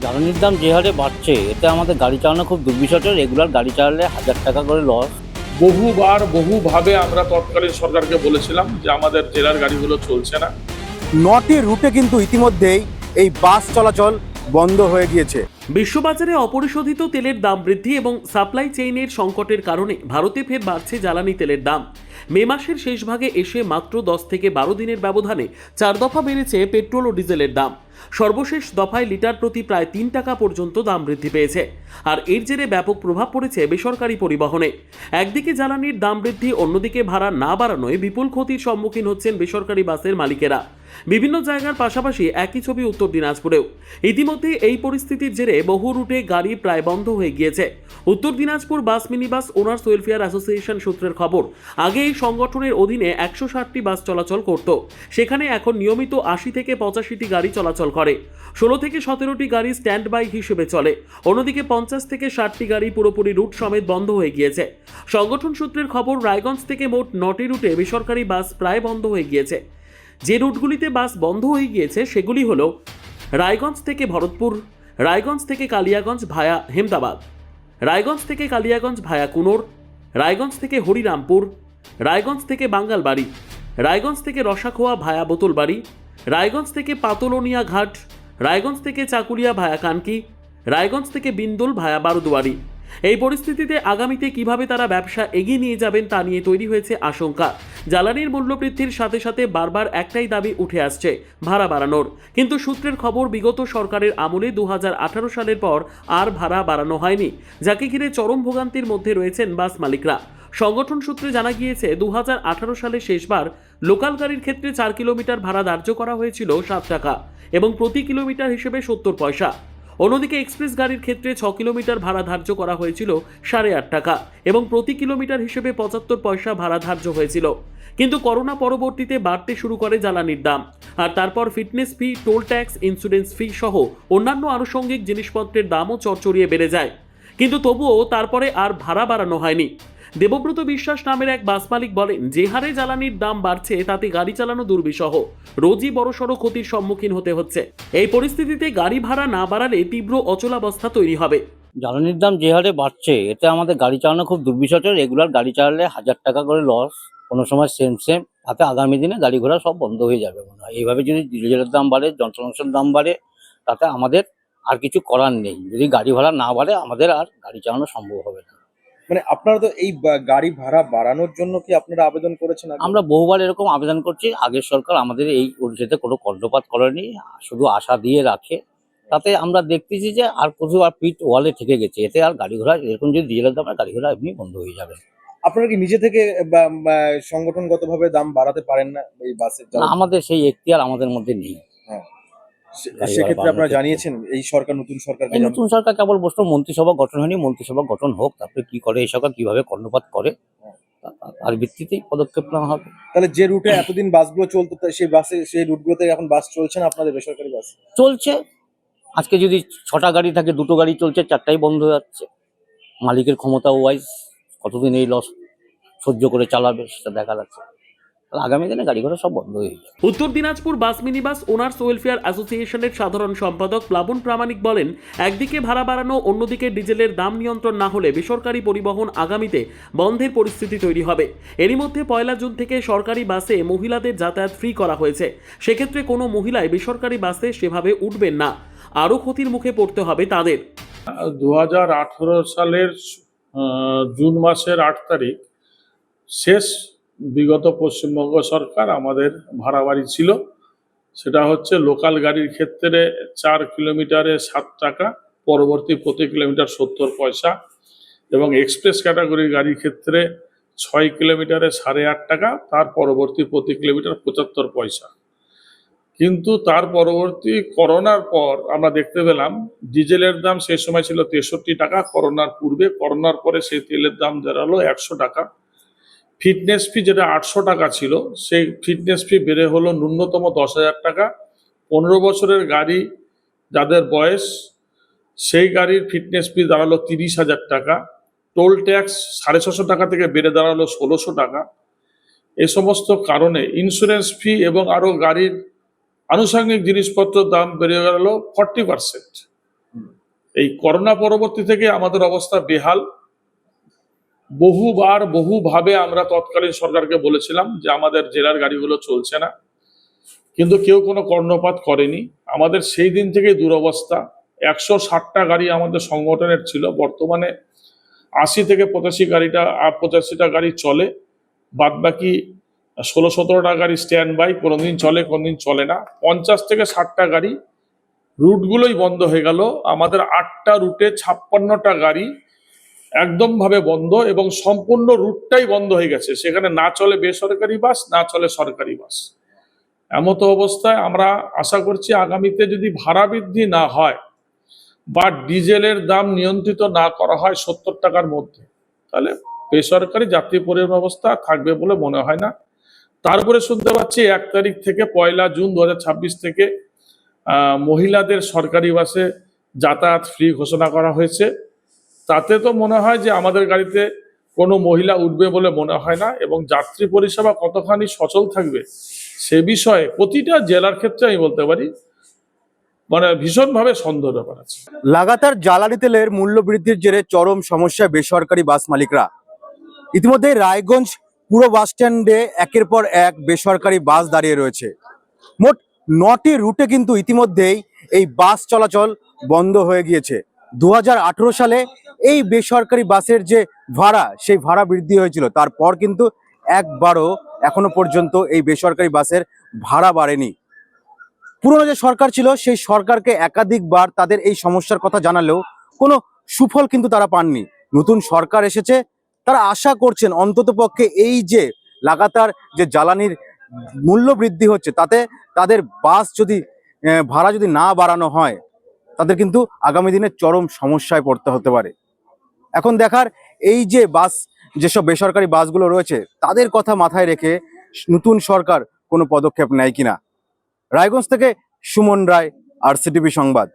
জ্বালানির দাম যে হারে বাড়ছে এতে আমাদের গাড়ি চালানো খুব দুর্বিষহ। রেগুলার গাড়ি চালালে 1000 টাকা করে লস। বহুভাবে আমরা তৎকালীন সরকারকে বলেছিলাম যে আমাদের জেলার গাড়িগুলো চলছে না। 9টি রুটে কিন্তু ইতিমধ্যেই এই বাস চলাচল বন্ধ হয়ে গিয়েছে। বিশ্ববাজারে অপরিশোধিত তেলের দাম বৃদ্ধি এবং সাপ্লাই চেইনের সংকটের কারণে ভারতে ফের বাড়ছে জ্বালানি তেলের দাম। মে মাসের শেষ ভাগে এসে মাত্র 10 থেকে 12 দিনের ব্যবধানে 4 দফা বেড়েছে পেট্রোল ও ডিজেলের দাম। সর্বশেষ দফায় লিটার প্রতি প্রায় 3 টাকা পর্যন্ত দাম বৃদ্ধি পেয়েছে। আর এর জেরে ব্যাপক প্রভাব পড়েছে বেসরকারি পরিবহনে। একদিকে জ্বালানির দাম বৃদ্ধি, অন্যদিকে ভাড়া না বাড়ানোয় বিপুল ক্ষতির সম্মুখীন হচ্ছেন বেসরকারি বাসের মালিকেরা। বিভিন্ন জায়গার পাশাপাশি একই ছবি উত্তর দিনাজপুরেও। ইতিমধ্যে এই পরিস্থিতির জেরে বহু রুটে গাড়ি প্রায় বন্ধ হয়ে গিয়েছে। উত্তর Dinajpur bus minibus owners welfare association সূত্রের খবর, আগে এই সংগঠনের অধীনে 160টি বাস চলাচল করত। সেখানে এখন নিয়মিত 80 থেকে 85টি গাড়ি চলাচল করে। 16 থেকে 17টি গাড়ি স্ট্যান্ড বাই হিসেবে চলে। অন্যদিকে 50 থেকে 60টি গাড়ি পুরোপুরি রুট সমেত বন্ধ হয়ে গিয়েছে। সংগঠন সূত্রের খবর, রায়গঞ্জ থেকে মোট 9টি রুটে বেসরকারি বাস প্রায় বন্ধ হয়ে গিয়েছে। যে রুটগুলিতে বাস বন্ধ হয়ে গিয়েছে সেগুলি হল রায়গঞ্জ থেকে ভরতপুর, রায়গঞ্জ থেকে কালিয়াগঞ্জ ভায়া হেমদাবাদ, রায়গঞ্জ থেকে কালিয়াগঞ্জ ভায়া কুনোর, রায়গঞ্জ থেকে হরিরামপুর, রায়গঞ্জ থেকে বাঙ্গালবাড়ি, রায়গঞ্জ থেকে রসাখোয়া ভায়া বোতলবাড়ি, রায়গঞ্জ থেকে পাতলনিয়া ঘাট, রায়গঞ্জ থেকে চাকুলিয়া ভায়া কানকি, রায়গঞ্জ থেকে বিন্দুল ভায়া বারুদুয়ারি। এই পরিস্থিতিতে আগামীতে কিভাবে তারা ব্যবসা এগিয়ে নিয়ে যাবেন তা নিয়ে তৈরি হয়েছে আশঙ্কা। জ্বালানির মূল্য বৃদ্ধির সাথে সাথে বারবার একটাই দাবি উঠে আসছে, ভাড়া বাড়ানোর। কিন্তু সূত্রের খবর, বিগত সরকারের আমলে 2018 সালের পর আর ভাড়া বাড়ানো হয়নি, যাকে ঘিরে চরম ভোগান্তির মধ্যে রয়েছেন বাস মালিকরা। সংগঠন সূত্রে জানা গিয়েছে, 2018 সালে শেষবার লোকাল গাড়ির ক্ষেত্রে 4 কিলোমিটার ভাড়া ধার্য করা হয়েছিল 7 টাকা এবং প্রতি কিলোমিটার হিসেবে 70 পয়সা। অন্যদিকে এক্সপ্রেস গাড়ির ক্ষেত্রে 6 কিলোমিটার ভাড়া ধার্য করা হয়েছিল 8.5 টাকা এবং প্রতি কিলোমিটার হিসেবে 75 পয়সা ভাড়া ধার্য হয়েছিল। কিন্তু করোনা পরবর্তীতে বাড়তে শুরু করে জ্বালানির দাম, আর তারপর fitness fee, toll tax, insurance ফি সহ অন্যান্য আনুষঙ্গিক জিনিসপত্রের দামও চড়চড়িয়ে বেড়ে যায়। কিন্তু তবুও তারপরে আর ভাড়া বাড়ানো হয়নি। দেবব্রত বিশ্বাস নামের এক বাস মালিক বলেন, যে হারে জ্বালানির দাম বাড়ছে তাতে গাড়ি চালানো দুর্বিষহ, রোজই বড়সড় ক্ষতির সম্মুখীন হতে হচ্ছে। এই পরিস্থিতিতে গাড়ি ভাড়া না বাড়ালে তীব্র অচলাবস্থা তৈরি হবে। জ্বালানির দাম যে হারে বাড়ছে এতে আমাদের গাড়ি চালানো খুব দুর্বিষহ। রেগুলার গাড়ি চালালে 1000 টাকা করে লস, কোনো সময় সেম তাতে আগামী দিনে গাড়ি ঘোড়া সব বন্ধ হয়ে যাবে মনে হয়। এইভাবে যদি ডিজেলের দাম বাড়ে, যন্ত্রাংশের দাম বাড়ে, তাতে আমাদের আর কিছু করার নেই। যদি গাড়ি ভাড়া না বাড়ে আমাদের আর গাড়ি চালানো সম্ভব হবে না। মানে আপনারা তো এই গাড়ি ভাড়া বাড়ানোর জন্য কি আপনারা আবেদন করেছেন আগে? আমরা বহুবার এরকম আবেদন করছি। আগের সরকার আমাদের এই পরিষেতে কোনো কর্ণপাত করেনি, শুধু আশা দিয়ে রাখে। তাতে আমরা দেখতেছি যে আর প্রচুর আর পিঠ ওয়ালে থেকে গেছে। এতে আর গাড়ি ঘোড়া এরকম যদি ডিজেলের দাম গাড়ি ঘোড়া এমনি বন্ধ হয়ে যাবে। আপনারা কি নিজে থেকে সংগঠনগতভাবে দাম বাড়াতে পারেন না এই বাসের? না, আমাদের সেই এখতিয়ার আমাদের মধ্যে নেই। হ্যাঁ, গাড়ি সেক্ষেত্রে ভাড়া আপনারা বাড়ানোর জানিয়েছেন এই সরকার, নতুন সরকার? এই নতুন সরকার কেবল বসলো, মন্ত্রিসভা গঠন হয়নি, মন্ত্রিসভা গঠন হোক, তারপরে কি করে এই সরকার কিভাবে কর্ণপাত করে তার ভিত্তিতেই পদক্ষেপ নেওয়া হবে। তাহলে যে রুটে এতদিন বাসগুলো চলতো সেই বাসে, সেই রুটগুলোতে এখন বাস চলছে না আপনাদের বেসরকারি বাস? চলছে। আজকে যদি 6টা গাড়ি থাকে, 2টো গাড়ি চলছে, 4টাই বন্ধ হয়ে যাচ্ছে। মালিকের ক্ষমতা ওয়াইজ কতদিন এই লস সহ্য করে চালাবে সেটা দেখা যাচ্ছে। আগামী দিনে গাড়ি ঘোড়া সব বন্ধ হয়ে যাবে। উত্তর Dinajpur bus minibus owners welfare অ্যাসোসিয়েশনের সাধারণ সম্পাদক প্লাবন প্রামাণিক বলেন, একদিকে ভাড়া বাড়ানো, অন্যদিকে ডিজেলের দাম নিয়ন্ত্রণ না হলে বেসরকারি পরিবহন আগামীতে বন্ধের পরিস্থিতি তৈরি হবে। এরই মধ্যে 1 জুন থেকে সরকারি বাসে মহিলাদের যাতায়াত ফ্রি করা হয়েছে। সেক্ষেত্রে কোনো মহিলাই বেসরকারি বাসে সেভাবে উঠবেন না, আরও ক্ষতির মুখে পড়তে হবে তাদের। 2018 সালের জুন মাসের 8 তারিখ শেষ বিগত পশ্চিমবঙ্গ সরকার আমাদের ভাড়া বাড়ি ছিল। সেটা হচ্ছে লোকাল গাড়ির ক্ষেত্রে 4 কিলোমিটারে 7 টাকা, পরবর্তী প্রতি কিলোমিটার 70 পয়সা, এবং এক্সপ্রেস ক্যাটাগরির গাড়ির ক্ষেত্রে 6 কিলোমিটারে 8.5 টাকা, তার পরবর্তী প্রতি কিলোমিটার 75 পয়সা। কিন্তু তার পরবর্তী করোনার পর আমরা দেখতে পেলাম ডিজেলের দাম সেই সময় ছিল 63 টাকা করোনার পূর্বে, করোনার পরে সেই তেলের দাম দাঁড়ালো 100 টাকা। ফিটনেস ফি যেটা 800 টাকা ছিল, সেই ফিটনেস ফি বেড়ে হলো ন্যূনতম 10,000 টাকা। 15 বছরের গাড়ি যাদের বয়স, সেই গাড়ির ফিটনেস ফি দাঁড়ালো 30,000 টাকা। টোল ট্যাক্স 650 টাকা থেকে বেড়ে দাঁড়ালো 1600 টাকা। এই সমস্ত কারণে ইন্স্যুরেন্স ফি এবং আরও গাড়ির আনুষঙ্গিক জিনিসপত্রের দাম বেড়ে গেল 40%। এই করোনা পরবর্তী থেকে আমাদের অবস্থা বেহাল। বহুভাবে আমরা তৎকালীন সরকারকে বলেছিলাম যে আমাদের জেলার গাড়িগুলো চলছে না, কিন্তু কেউ কোনো কর্ণপাত করেনি। আমাদের সেই দিন থেকে দুরবস্থা। 160টা গাড়ি আমাদের সংগঠনের ছিল, বর্তমানে 80 থেকে 85টা গাড়ি চলে, বাদ বাকি 16-17টা গাড়ি স্ট্যান্ড বাই, কোনোদিন চলে কোনোদিন চলে না। 50 থেকে 60টা গাড়ি, রুটগুলোই বন্ধ হয়ে গেল। আমাদের 8টা রুটে 56টা গাড়ি একদম ভাবে বন্ধ, এবং সম্পূর্ণ রুটটাই বন্ধ হয়ে গেছে। সেখানে না চলে বেসরকারি বাস, না চলে সরকারি বাস। এমতো অবস্থায় আমরা আশা করছি আগামীতে যদি ভাড়া বৃদ্ধি না হয় বা ডিজেলের দাম নিয়ন্ত্রিত না করা হয় 70 টাকার মধ্যে, তাহলে বেসরকারি যাত্রী পরিবহন ব্যবস্থা থাকবে বলে মনে হয় না। তারপরে শুনতে পাচ্ছি 1 তারিখ থেকে 1 জুন 2026 থেকে মহিলাদের সরকারি বাসে যাতায়াত ফ্রি ঘোষণা করা হয়েছে। তাতে তো মনে হয় যে আমাদের গাড়িতে কোনো মহিলা উঠবে বলে মনে হয় না, এবং যাত্রী পরিষেবা কতখানি সচল থাকবে সে বিষয়ে প্রতিটা জেলার ক্ষেত্রে আমি বলতে পারি মানে ভীষণভাবে সন্দেহ ব্যাপার আছে। লাগাতার জ্বালানি তেলের মূল্য বৃদ্ধির জেরে চরম সমস্যায় বেসরকারি বাস মালিকরা। ইতিমধ্যে রায়গঞ্জ পুরো বাস স্ট্যান্ডে একের পর এক বেসরকারি বাস দাঁড়িয়ে রয়েছে। মোট 9টি রুটে কিন্তু ইতিমধ্যেই এই বাস চলাচল বন্ধ হয়ে গিয়েছে। 2018 সালে এই বেসরকারি বাসের যে ভাড়া, সেই ভাড়া বৃদ্ধি হয়েছিল, তারপর কিন্তু একবারও এখনো পর্যন্ত এই বেসরকারি বাসের ভাড়া বাড়েনি। পুরনো যে সরকার ছিল সেই সরকারকে একাধিকবার তাদের এই সমস্যার কথা জানালেও কোনো সুফল কিন্তু তারা পাননি। নতুন সরকার এসেছে, তারা আশা করছেন অন্ততপক্ষে এই যে লাগাতার যে জ্বালানির মূল্য বৃদ্ধি হচ্ছে, তাতে তাদের বাস যদি ভাড়া যদি না বাড়ানো হয়, তাদের কিন্তু আগামী দিনে চরম সমস্যায় পড়তে হতে পারে। এখন দেখার এই যে বাস, যেসব বেসরকারি বাসগুলো রয়েছে, তাদের কথা মাথায় রেখে নতুন সরকার কোনো পদক্ষেপ নেয় কিনা। রায়গঞ্জ থেকে সুমন রায়, RCTV সংবাদ।